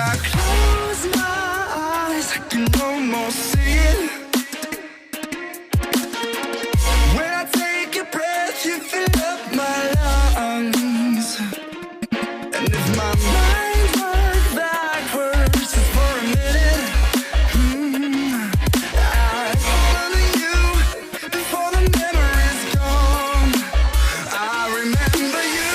I close my eyes, I can almost see it. When I take a breath, you fill up my lungs. And if my mind worked backwards just for a minute, I'd follow you before the memory's gone. I remember you,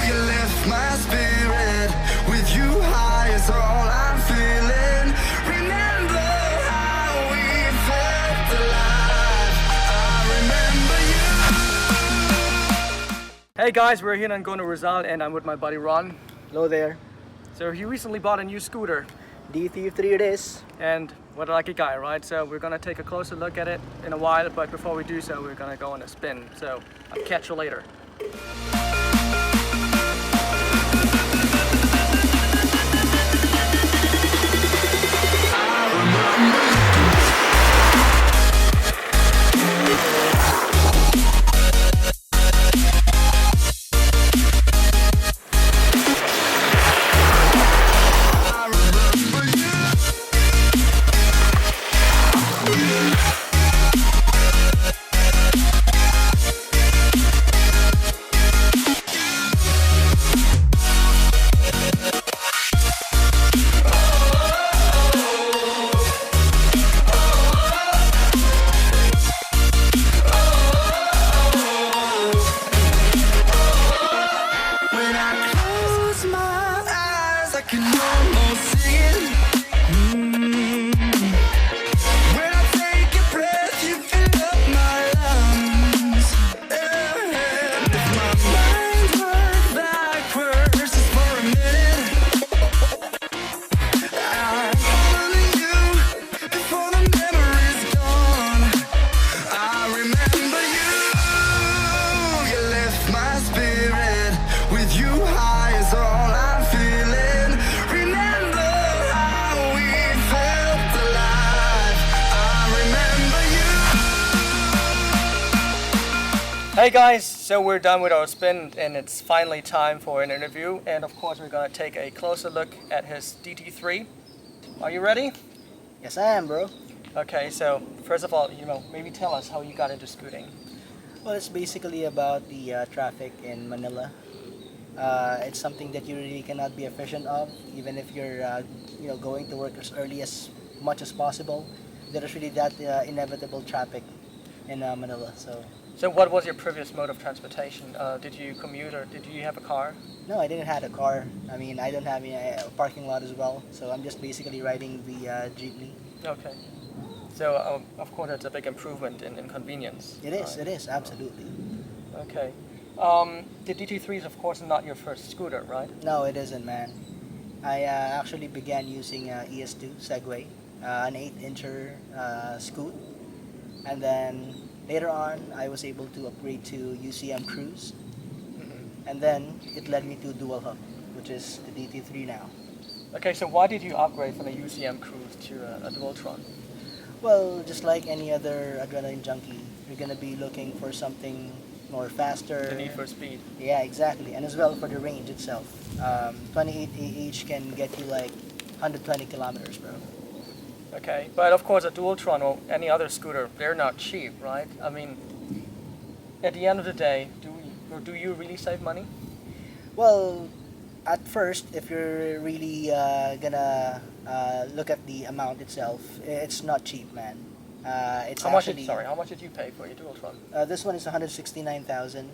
you lift my spirit. With you high is all I'm feeling. Remember how we felt alive. I remember you. Hey guys, we're here in Angono, Rizal, and I'm with my buddy Ron. Hello there. So he recently bought a new scooter, DT3 it is. and what a lucky guy, right? So we're gonna take a closer look at it in a while, but before we do so, we're gonna go on a spin. So I'll catch you later. When I close my eyes, I can almost see it. When I take a breath, you fill up my lungs. And if my mind worked backwards just for a minute, I'd follow you before the memory's gone. I remember you, you lift my spirit. With you high is all I'm feeling. Remember how we felt alive. I remember you. Hey guys, so we're done with our spin, and it's finally time for an interview. And of course, we're gonna take a closer look at his DT3. Are you ready? Yes, I am, bro. Okay, so first of all, maybe tell us how you got into scooting. Well, it's basically about the traffic in Manila. It's something that you really cannot be efficient of, even if you're, going to work as early as much as possible. There is really that inevitable traffic in Manila. So what was your previous mode of transportation? Did you commute or did you have a car? No, I didn't have a car. I mean, I don't have a parking lot as well. So I'm just basically riding the jeepney. Okay. So of course, it's a big improvement in convenience. It is. right? It is absolutely. Okay. The DT3 is of course not your first scooter, right? No, it isn't, man. I actually began using ES2 Segway, an 8-incher Scoot, and then later on I was able to upgrade to UCM Cruise, and then it led me to Dual Hub, which is the DT3 now. Okay, so why did you upgrade from a UCM Cruise to a Dualtron? Well, just like any other adrenaline junkie, you're gonna be looking for something more faster. The need for speed. Yeah, exactly, and as well for the range itself. 28 AH can get you like 120 kilometers, bro. Okay, but of course a Dualtron or any other scooter, they're not cheap, right? I mean, at the end of the day, do you really save money? Well, at first, if you're really gonna look at the amount itself, it's not cheap, man. It's How much did you pay for your Dualtron? This one is 169,000.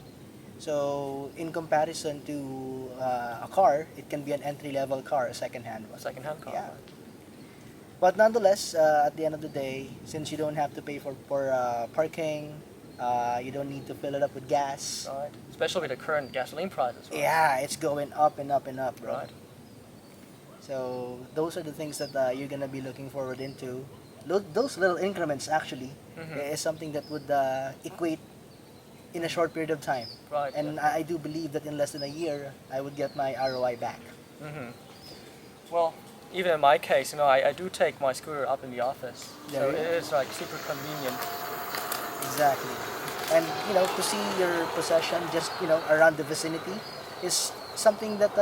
So in comparison to a car, it can be an entry-level car, a second-hand one. A second-hand car. Yeah. But nonetheless, at the end of the day, since you don't have to pay for parking, you don't need to fill it up with gas. Right. Especially with the current gasoline prices. Right? Yeah, it's going up and up and up, bro. Right. So those are the things that you're gonna be looking forward into. Those little increments actually is something that would equate in a short period of time. Right. And yeah. I do believe that in less than a year, I would get my ROI back. Well, even in my case, I do take my scooter up in the office, There so you it go. is like super convenient. Exactly. And to see your possession just around the vicinity is something that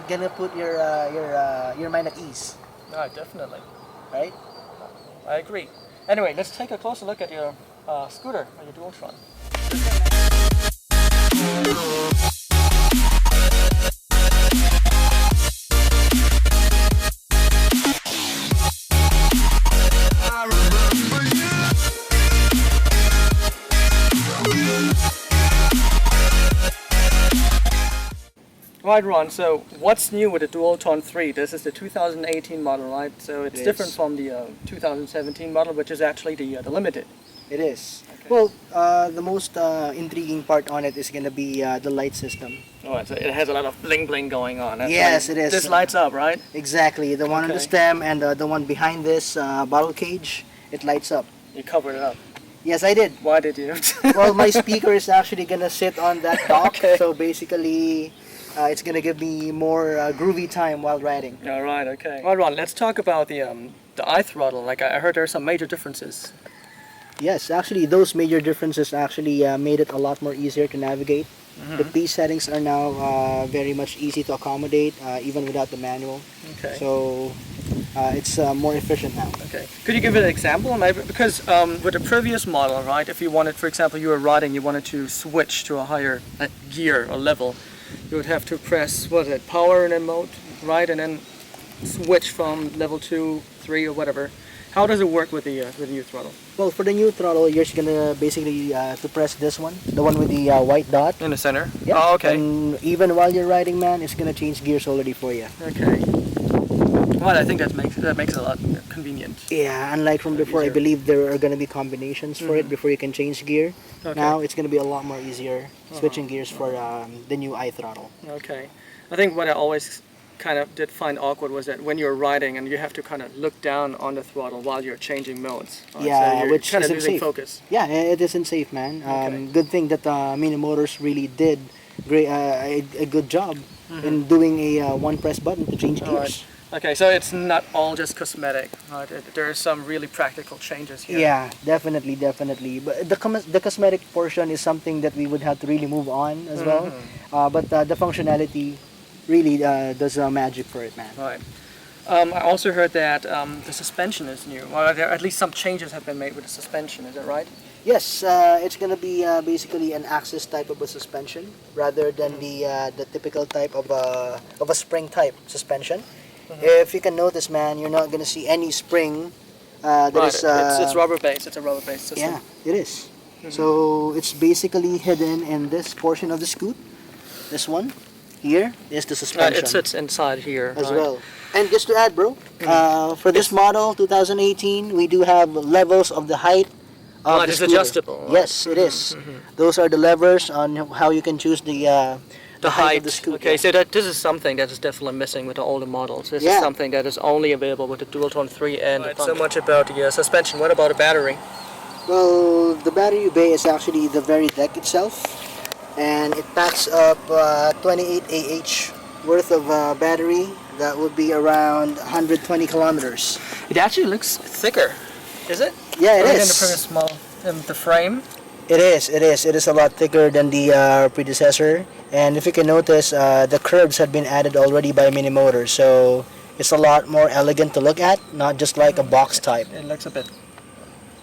gonna put your mind at ease, Ah, definitely. right? I agree. Anyway, let's take a closer look at your scooter, or your Dualtron. I remember you. Right, Ron, so what's new with the Dualtron 3? This is the 2018 model, right? So it's It different is. from the 2017 model, which is actually the limited. It is. Okay. Well, the most intriguing part on it is gonna be the light system. Oh, so it has a lot of bling bling going on. That's Yes, why it is. This lights up, right? Exactly. The one on the Okay. stem and the one behind this bottle cage, it lights up. You covered it up. Yes, I did. Why did you? Well, my speaker is actually gonna sit on that dock, Okay. so basically, it's gonna give me more groovy time while riding. All right, okay. Well, Ron, let's talk about the iThrottle. Like I heard there are some major differences. Yes, actually, those major differences actually made it a lot more easier to navigate. The P settings are now very much easy to accommodate, even without the manual. Okay. So it's more efficient now. Okay. Could you give an example? Maybe because with the previous model, right? If you wanted, for example, you were riding, you wanted to switch to a higher gear or level, you would have to press what is it, power and then mode, right, and then switch from level 2, 3, or whatever. How does it work with the new throttle? Well, for the new throttle, you're just gonna basically to press this one, the one with the white dot. In the center. Yeah. Oh, okay. And even while you're riding, man, it's gonna change gears already for you. Okay. Well, I think that makes it a lot convenient. Yeah, unlike from before, I Easier. believe there are gonna be combinations for it before you can change gear. Okay. Now it's gonna be a lot more easier switching gears for the new iThrottle. Okay. I think what I always kind of did find awkward was that when you're riding and you have to kind of look down on the throttle while you're changing modes. Right? Yeah, so you're which kind of isn't losing safe. focus. Yeah, it isn't safe, man. Okay. Good thing that Minimotors really did a good job in doing a one press button to change All right. gears. Okay, so it's not all just cosmetic, right? There are some really practical changes here. Yeah, definitely. But the cosmetic portion is something that we would have to really move on as well. But the functionality really does magic for it, man. Right. I also heard that the suspension is new. Well, at least some changes have been made with the suspension. Is that right? Yes, it's gonna be basically an axis type of a suspension rather than the typical type of a spring type suspension. If you can notice, man, you're not gonna see any spring. That Right. is, It's rubber based. It's a rubber based system. yeah, it is. So it's basically hidden in this portion of the scoot. This one here is the suspension It sits inside here. as right? well. And just to add, bro, for this model 2018, we do have levels of the height of Right, the it's scooter. adjustable, right? Yes, it is. Those are the levers on how you can choose the height of the scoot. Okay, so this is something that is definitely missing with the older models. This is Yeah. something that is only available with the Dualtron 3 and the so much about the suspension. What about the battery? Well, the battery bay is actually the very deck itself, and it packs up 28 AH worth of battery. That would be around 120 kilometers. It actually looks thicker. Is it? Yeah, it Other than is. the previous model. The frame. It is. It is a lot thicker than the predecessor. And if you can notice, the curves have been added already by Minimotors, so it's a lot more elegant to look at, not just like a box type. It looks a bit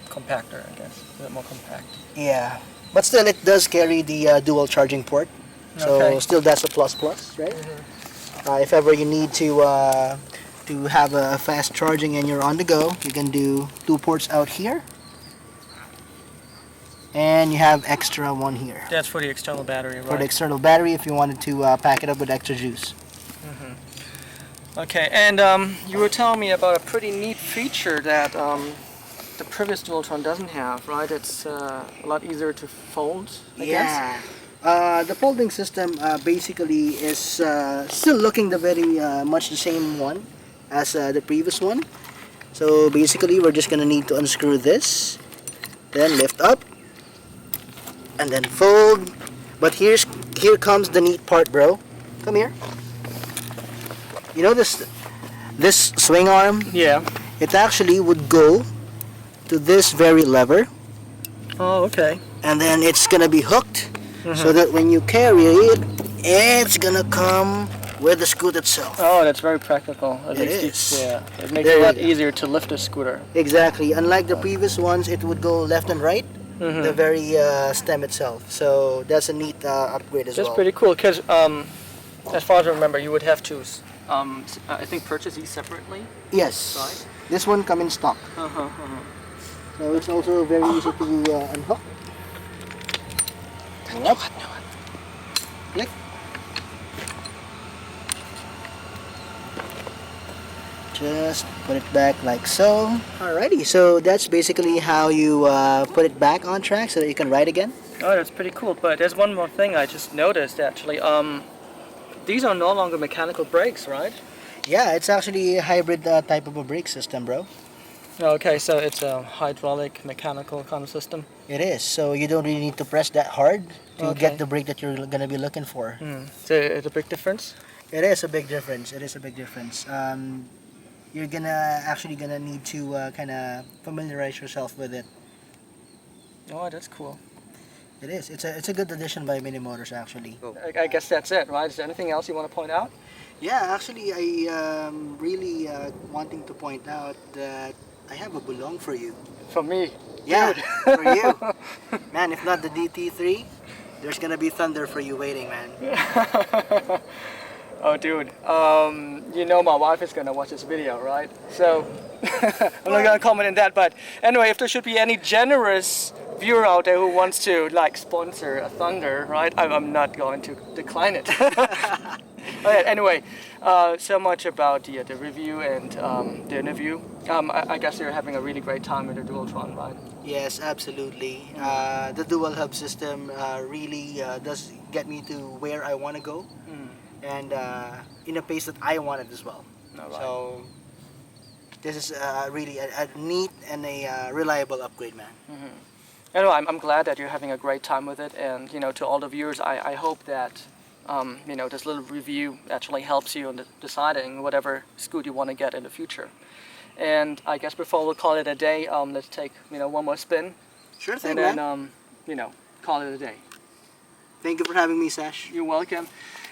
compactor, I guess. A bit more compact. Yeah, but still, it does carry the dual charging port, so Okay. still that's a plus, right? If ever you need to have a fast charging and you're on the go, you can do 2 ports out here, and you have extra one here That's for the external battery, right? for the external battery if you wanted to pack it up with extra juice. Okay, and you were telling me about a pretty neat feature that the previous Dualtron doesn't have, right? It's a lot easier to fold, I guess. The folding system basically is still looking the very much the same one as the previous one. So basically we're just gonna need to unscrew this, then lift up, and then fold. But here comes the neat part, bro. Come here. You know this swing arm? Yeah. It actually would go to this very lever, Oh, okay. and then it's gonna be hooked so that when you carry it, it's gonna come with the Scoot itself. Oh, that's very practical. At It least is. Yeah, it makes There it a you lot go. easier to lift a scooter. Exactly. Unlike the previous ones, it would go left and right, Mm-hmm. the very stem itself. So that's a neat upgrade as That's well. pretty cool because, as far as I remember, you would have to, I think, purchase these separately. Yes. Right. This one come in stock. So it's also very easy to unhook. Up. Click. Just put it back like so. Alrighty, so that's basically how you put it back on track so that you can ride again. Oh, that's pretty cool. But there's one more thing I just noticed actually. These are no longer mechanical brakes, right? Yeah, it's actually a hybrid type of a brake system, bro. Okay, so it's a hydraulic, mechanical kind of system. It is, so you don't really need to press that hard to Okay. get the brake that you're gonna be looking for. So it's a big difference. It is a big difference. It is a big difference. You're actually gonna need to kind of familiarize yourself with it. Oh, that's cool. It is. It's a good addition by Minimotors actually. I guess that's it, right? Is there anything else you want to point out? Yeah, actually, I really wanting to point out that I have a bulong for you. For me. Yeah, Dude. for you, man. If not the DT3, there's gonna be thunder for you waiting, man. Oh, dude. You know my wife is gonna watch this video, right? So I'm not gonna comment on that. But anyway, if there should be any generous viewer out there who wants to like sponsor a Thunder, right? I'm not going to decline it. Okay, anyway, so much about the review and the interview. I guess you're having a really great time with the Dualtron, right? Yes, absolutely. The dual hub system really does get me to where I want to go, and in a pace that I want it as well. Alright. So this is really a neat and a reliable upgrade, man. Anyway, I'm glad that you're having a great time with it, and to all the viewers, I hope that this little review actually helps you in deciding whatever scoot you want to get in the future. And I guess before we call it a day, let's take one more spin, Sure thing, and man. then call it a day. Thank you for having me, Sash. You're welcome.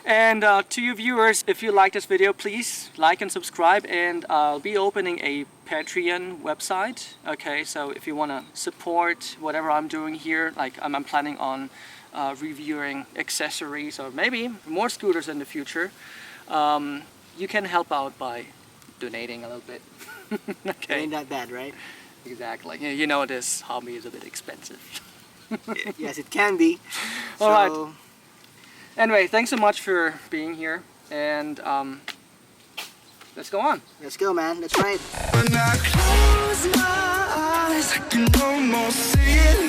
And to you viewers, if you like this video, please like and subscribe, and I'll be opening a Patreon website. Okay, so if you want to support whatever I'm doing here, like I'm planning on reviewing accessories or maybe more scooters in the future, you can help out by donating a little bit. Okay. Ain't that bad, right? Exactly. You know this hobby is a bit expensive. Yes, it can be. All right. Anyway, thanks so much for being here, and let's go on. Let's go, man. Let's ride. When I close my eyes, I can almost see it